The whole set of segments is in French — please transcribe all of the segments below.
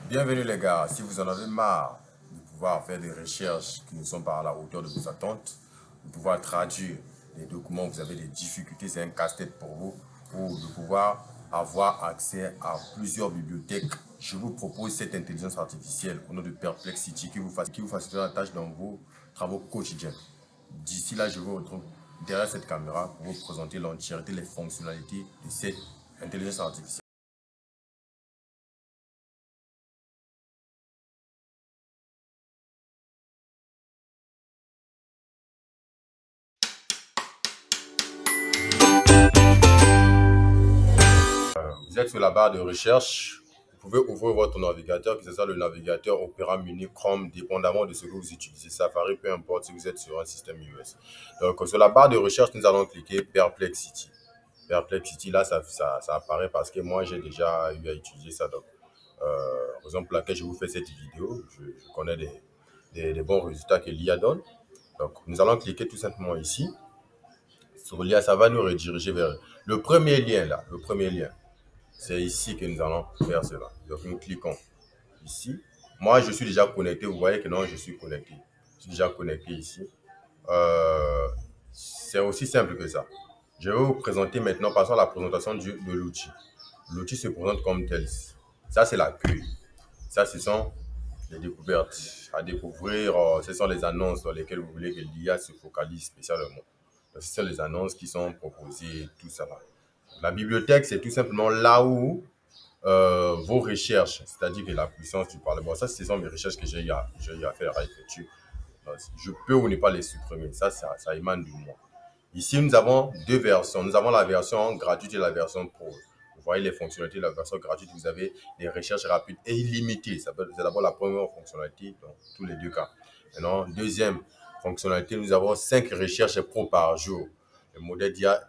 Bienvenue les gars, si vous en avez marre de pouvoir faire des recherches qui ne sont pas à la hauteur de vos attentes, de pouvoir traduire les documents, vous avez des difficultés, c'est un casse-tête pour vous, ou de pouvoir avoir accès à plusieurs bibliothèques, je vous propose cette intelligence artificielle au nom de Perplexity qui vous facilitera la tâche dans vos travaux quotidiens. D'ici là, je vous retrouve derrière cette caméra pour vous présenter l'entièreté, les fonctionnalités de cette intelligence artificielle. Vous êtes sur la barre de recherche, vous pouvez ouvrir votre navigateur, que ce soit le navigateur Opera Mini, Chrome, dépendamment de ce que vous utilisez, Safari, peu importe si vous êtes sur un système iOS. Donc sur la barre de recherche, nous allons cliquer Perplexity. Perplexity, là, ça apparaît parce que moi, j'ai déjà eu à utiliser ça. Donc, raison pour laquelle je vous fais cette vidéo, je connais des bons résultats que l'IA donne. Donc, nous allons cliquer tout simplement ici. Sur l'IA, ça va nous rediriger vers le premier lien là, le premier lien. C'est ici que nous allons faire cela. Donc, nous cliquons ici. Moi, je suis déjà connecté. Vous voyez que non, je suis connecté. Je suis déjà connecté ici. C'est aussi simple que ça. Je vais vous présenter maintenant, passons à la présentation de l'outil. L'outil se présente comme tel. Ça, c'est l'accueil. Ça, ce sont les découvertes à découvrir. Ce sont les annonces dans lesquelles vous voulez que l'IA se focalise spécialement. Ce sont les annonces qui sont proposées, tout ça. La bibliothèque, c'est tout simplement là où vos recherches, c'est-à-dire que la puissance du parlement, bon, ça, ce sont mes recherches que j'ai eu à faire, à effectuer. Je peux ou ne pas les supprimer. Ça émane de moi. Ici, nous avons deux versions. Nous avons la version gratuite et la version pro. Vous voyez les fonctionnalités de la version gratuite. Vous avez des recherches rapides et illimitées. C'est d'abord la première fonctionnalité dans tous les deux cas. Maintenant, deuxième fonctionnalité, nous avons 5 recherches pro par jour. Le modèle d'IA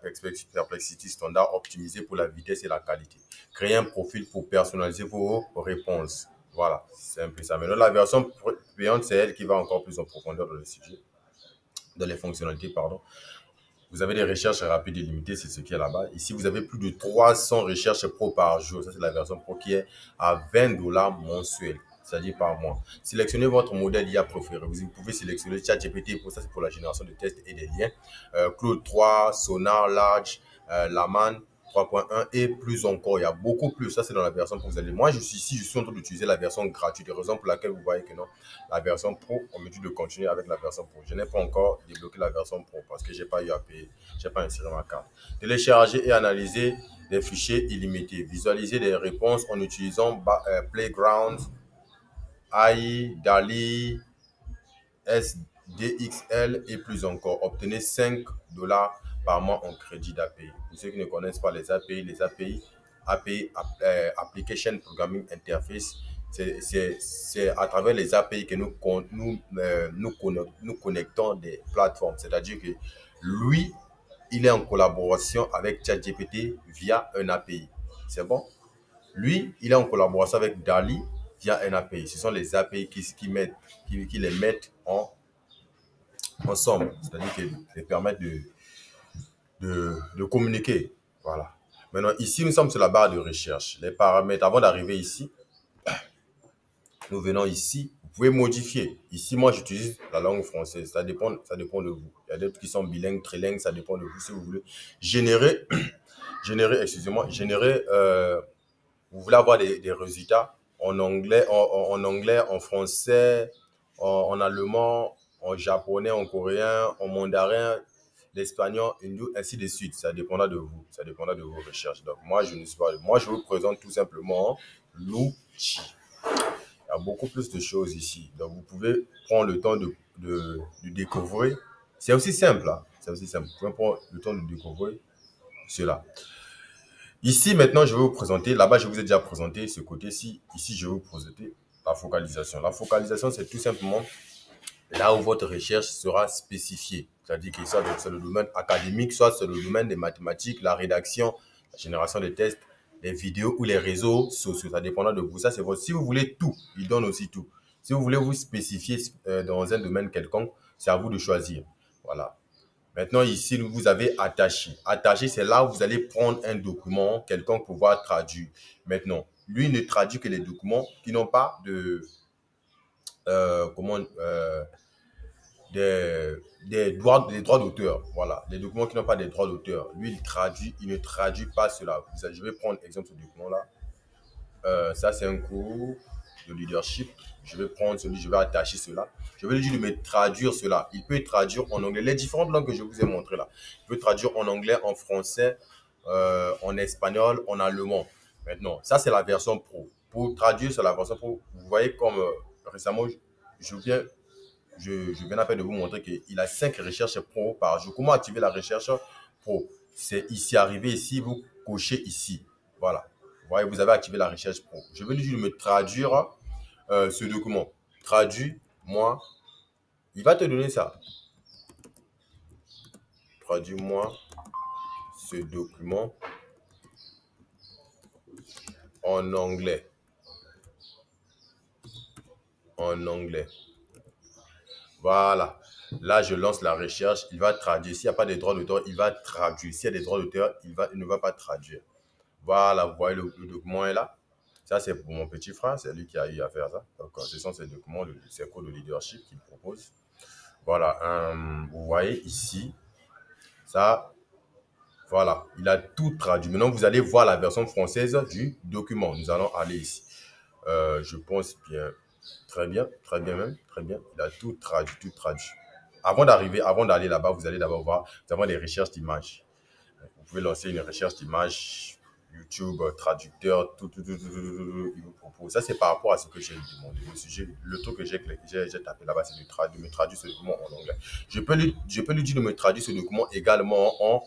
Perplexity standard optimisé pour la vitesse et la qualité. Créer un profil pour personnaliser vos réponses. Voilà, c'est un peu ça. Maintenant, la version payante, c'est elle qui va encore plus en profondeur dans le sujet, dans les fonctionnalités, pardon. Vous avez des recherches rapides et limitées, c'est ce qui est là-bas. Ici, vous avez plus de 300 recherches pro par jour. Ça, c'est la version pro qui est à 20 $ mensuels, c'est-à-dire par mois. Sélectionnez votre modèle IA préféré. Vous pouvez sélectionner ChatGPT, pour ça, c'est pour la génération de tests et des liens. Claude 3, Sonar, Large, Laman 3.1 et plus encore. Il y a beaucoup plus. Ça, c'est dans la version pro. Vous allez. Moi, je suis en train d'utiliser la version gratuite. Raison pour laquelle vous voyez que non, la version pro, on me dit de continuer avec la version pro. Je n'ai pas encore débloqué la version pro parce que je n'ai pas eu à payer. Je n'ai pas inséré ma carte. Télécharger et analyser des fichiers illimités. Visualiser des réponses en utilisant Playground, AI, DALL-E, SDXL et plus encore. Obtenez 5 $ par mois en crédit d'API. Pour ceux qui ne connaissent pas les API, Application Programming Interface, c'est à travers les API que nous connectons des plateformes. C'est-à-dire que lui, il est en collaboration avec ChatGPT via un API. C'est bon? Lui, il est en collaboration avec DALL-E via un API. Ce sont les API qui les mettent ensemble. C'est-à-dire qu'ils les permettent de communiquer. Voilà. Maintenant, ici, nous sommes sur la barre de recherche. Les paramètres, avant d'arriver ici, nous venons ici. Vous pouvez modifier. Ici, moi, j'utilise la langue française. Ça dépend de vous. Il y a d'autres qui sont bilingues, trilingues. Ça dépend de vous. Si vous voulez générer, vous voulez avoir des résultats en anglais, en français, en allemand, en japonais, en coréen, en mandarin, l'espagnol, hindou, ainsi de suite. Ça dépendra de vous. Ça dépendra de vos recherches. Donc, moi, je ne suis pas. Moi, je vous présente tout simplement l'outil. Il y a beaucoup plus de choses ici. Donc, vous pouvez prendre le temps de découvrir. C'est aussi simple. Hein? C'est aussi simple. Vous pouvez prendre le temps de découvrir cela. Ici, maintenant, je vais vous présenter. Là-bas, je vous ai déjà présenté ce côté-ci. Ici, je vais vous présenter la focalisation. La focalisation, c'est tout simplement là où votre recherche sera spécifiée. C'est-à-dire que soit c'est le domaine académique, soit c'est le domaine des mathématiques, la rédaction, la génération de tests, les vidéos ou les réseaux sociaux. Ça dépendra de vous. Ça, c'est votre. Si vous voulez tout, il donne aussi tout. Si vous voulez vous spécifier dans un domaine quelconque, c'est à vous de choisir. Voilà. Maintenant, ici, vous avez attaché. Attaché, c'est là où vous allez prendre un document quelconque pour pouvoir traduire. Maintenant, lui ne traduit que les documents qui n'ont pas de, comment, des droits d'auteur. Voilà, les documents qui n'ont pas des droits d'auteur. Lui, il ne traduit pas cela. Je vais prendre exemple ce document-là. Ça, c'est un cours de leadership. Je vais prendre celui, je vais attacher cela. Je vais lui dire de me traduire cela. Il peut traduire en anglais. Les différentes langues que je vous ai montrées là. Il peut traduire en anglais, en français, en espagnol, en allemand. Maintenant, ça, c'est la version pro. Pour traduire sur la version pro, vous voyez comme récemment, je viens à peine de vous montrer qu'il a 5 recherches pro par jour. Comment activer la recherche pro? C'est ici, arrivé ici, vous cochez ici. Voilà. Vous voyez, vous avez activé la recherche pro. Je vais lui dire de me traduire ce document. Traduis-moi. Il va te donner ça. Traduis-moi ce document en anglais. En anglais. Voilà. Là, je lance la recherche. Il va traduire. S'il n'y a pas de droits d'auteur, il va traduire. S'il y a des droits d'auteur, il ne va pas traduire. Voilà, vous voyez, le document est là. Ça, c'est pour mon petit frère. C'est lui qui a eu à faire ça. Donc, ce sont ces documents, ces cours de leadership qu'il propose. Voilà. Vous voyez ici. Ça, voilà. Il a tout traduit. Maintenant, vous allez voir la version française du document. Nous allons aller ici. Je pense bien. Très bien même. Très bien. Il a tout traduit, tout traduit. Avant d'aller là-bas, vous allez d'abord voir, vous avez des recherches d'images. Vous pouvez lancer une recherche d'images, YouTube, traducteur, tout, il vous propose. Ça, c'est par rapport à ce que j'ai demandé. Le truc que j'ai tapé là-bas, c'est de me traduire ce document en anglais. Je peux lui dire de me traduire ce document également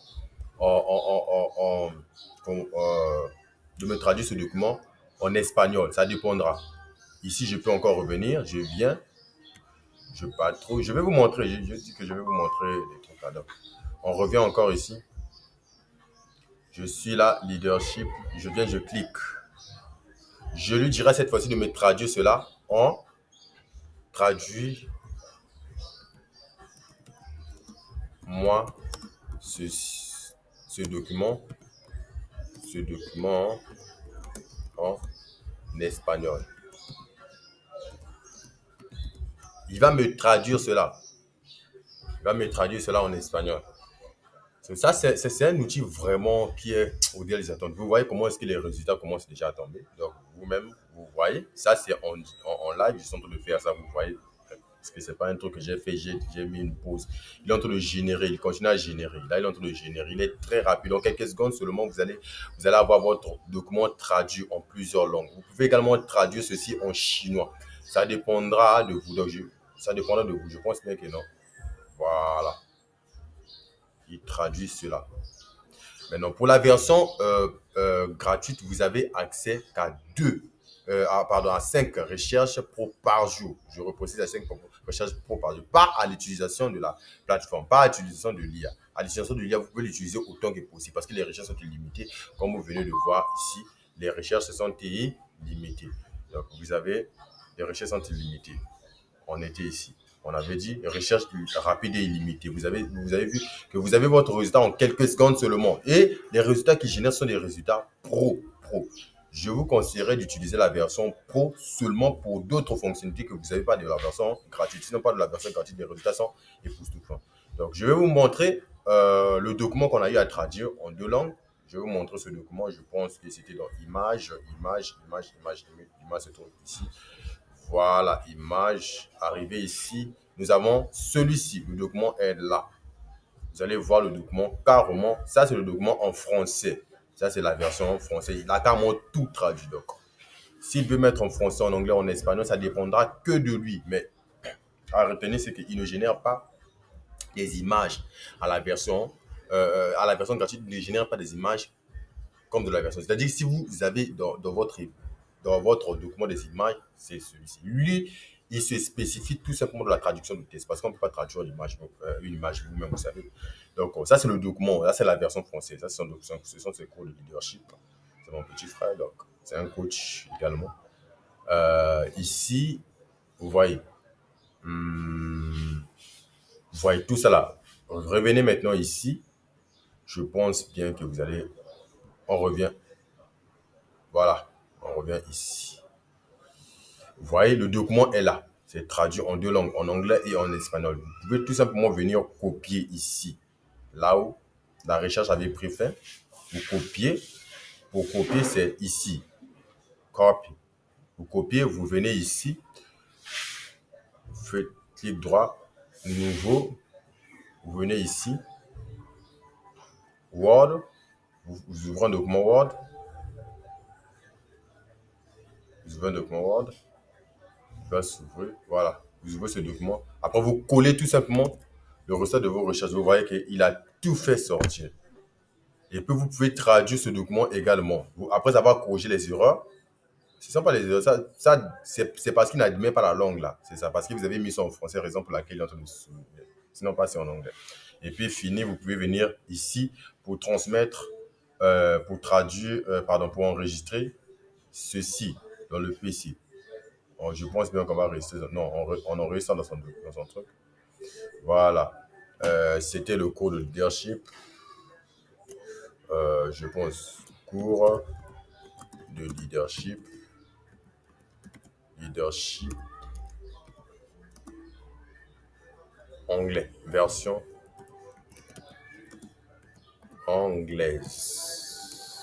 de me traduire ce document en espagnol. Ça dépendra. Ici, je peux encore revenir. Je viens. Je patrouille. Je vais vous montrer. Je dis que je vais vous montrer des trucs là. Donc, on revient encore ici. Je suis là, leadership. Je viens, je clique. Je lui dirai cette fois-ci de me traduire cela en traduit moi ce document en espagnol. Il va me traduire cela. Il va me traduire cela en espagnol. Ça, c'est un outil vraiment qui est au-delà des attentes. Vous voyez comment est-ce que les résultats commencent déjà à tomber. Donc, vous-même, vous voyez. Ça, c'est en live. Je suis en train de faire ça. Vous voyez. Parce que ce n'est pas un truc que j'ai fait. J'ai mis une pause. Il est en train de générer. Il continue à générer. Là, il est en train de générer. Il est très rapide. En quelques secondes seulement, vous allez avoir votre document traduit en plusieurs langues. Vous pouvez également traduire ceci en chinois. Ça dépendra de vous. Donc, ça dépendra de vous. Je pense bien que non. Voilà. Il traduit cela. Maintenant, pour la version gratuite, vous avez accès qu'à à 5 recherches pro par jour. Je reprécise à 5 recherches pro par jour. Pas à l'utilisation de la plateforme, pas à l'utilisation de l'IA. À l'utilisation de l'IA, vous pouvez l'utiliser autant que possible parce que les recherches sont illimitées. Comme vous venez de voir ici, les recherches sont illimitées. Donc, vous avez les recherches sont illimitées. On était ici. On avait dit recherche rapide et illimitée. Vous avez vu que vous avez votre résultat en quelques secondes seulement. Et les résultats qui génèrent sont des résultats pro. Je vous conseillerais d'utiliser la version pro seulement pour d'autres fonctionnalités que vous n'avez pas de la version gratuite. Sinon, pas de la version gratuite, les résultats sont époustouflants. Donc, je vais vous montrer le document qu'on a eu à traduire en 2 langues. Je vais vous montrer ce document. Je pense que c'était dans image se trouve ici. Voilà, image, arrivé ici. Nous avons celui-ci, le document est là. Vous allez voir le document carrément. Ça, c'est le document en français. Ça, c'est la version française. Il a carrément tout traduit. Donc, s'il veut mettre en français, en anglais, en espagnol, ça dépendra que de lui. Mais à retenir, c'est qu'il ne génère pas des images à la version gratuite. Il ne génère pas des images comme de la version. C'est-à-dire que si vous avez dans votre document des images, c'est celui-ci. Lui, il se spécifie tout simplement de la traduction de texte parce qu'on ne peut pas traduire une image vous-même, vous savez. Donc, ça, c'est le document. Là, c'est la version française. Ça, ce sont ses cours de leadership. C'est mon petit frère, donc c'est un coach également. Ici, vous voyez. Vous voyez tout ça là. Revenez maintenant ici. Je pense bien que vous allez... On revient. Voilà. On revient ici. Vous voyez, le document est là. C'est traduit en deux langues, en anglais et en espagnol. Vous pouvez tout simplement venir copier ici. Là où la recherche avait pris fin, vous copiez. Pour copier, c'est ici. Copy. Vous copiez, vous venez ici. Vous faites clic droit, nouveau. Vous venez ici. Word. Vous ouvrez un document Word. Vous ouvrez un document Word. Il va s'ouvrir. Voilà. Vous ouvrez ce document. Après, vous collez tout simplement le résultat de vos recherches. Vous voyez qu'il a tout fait sortir. Et puis, vous pouvez traduire ce document également. Après avoir corrigé les erreurs, ce ne sont pas les erreurs. Ça c'est parce qu'il n'admet pas la langue là. C'est ça. Parce que vous avez mis ça en français, raison pour laquelle il est en train de se souvenir. Sinon, pas c'est en anglais. Et puis, fini, vous pouvez venir ici pour transmettre, pour traduire, pour enregistrer ceci dans le PC. Je pense bien qu'on va rester. Non, on enregistre dans son truc. Voilà. C'était le cours de leadership. Je pense cours de leadership. Leadership. Anglais. Version anglaise.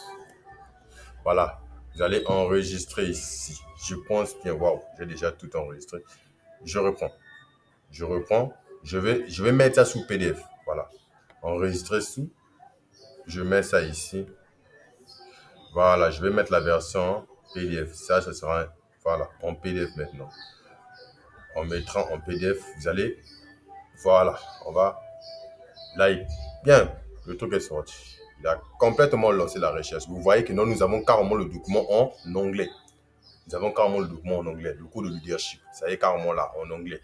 Voilà. Vous allez enregistrer ici. Je pense bien. Waouh, j'ai déjà tout enregistré. Je reprends. Je vais mettre ça sous PDF. Voilà. Enregistrer sous. Je mets ça ici. Voilà. Je vais mettre la version PDF. Ça sera voilà, en PDF maintenant. En mettant en PDF, vous allez. Voilà. On va. Là, bien. Le truc est sorti. Il a complètement lancé la recherche. Vous voyez que nous avons carrément le document en anglais. Nous avons carrément le document en anglais. Le cours de leadership. Ça y est carrément là, en anglais.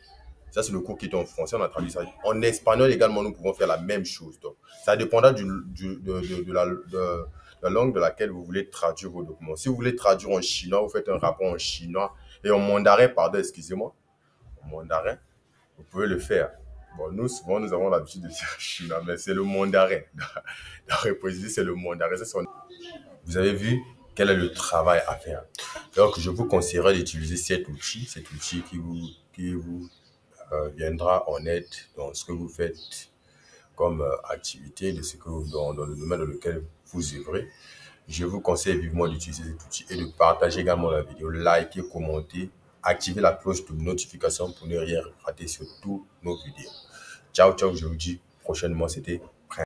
Ça, c'est le cours qui est en français. On a traduit ça. En espagnol également, nous pouvons faire la même chose. Donc, ça dépendra de la langue de laquelle vous voulez traduire vos documents. Si vous voulez traduire en chinois, vous faites un rapport en chinois et en mandarin, pardon, excusez-moi. En mandarin, vous pouvez le faire. Bon, nous, souvent, nous avons l'habitude de dire chinois, mais c'est le mandarin. La réponse, c'est le mandarin. Vous avez vu quel est le travail à faire. Donc, je vous conseillerais d'utiliser cet outil qui vous viendra en aide dans ce que vous faites comme activité, dans le domaine dans lequel vous œuvrez. Je vous conseille vivement d'utiliser cet outil et de partager également la vidéo, liker, commenter, activer la cloche de notification pour ne rien rater sur tous nos vidéos. Ciao, ciao, je vous dis prochainement, c'était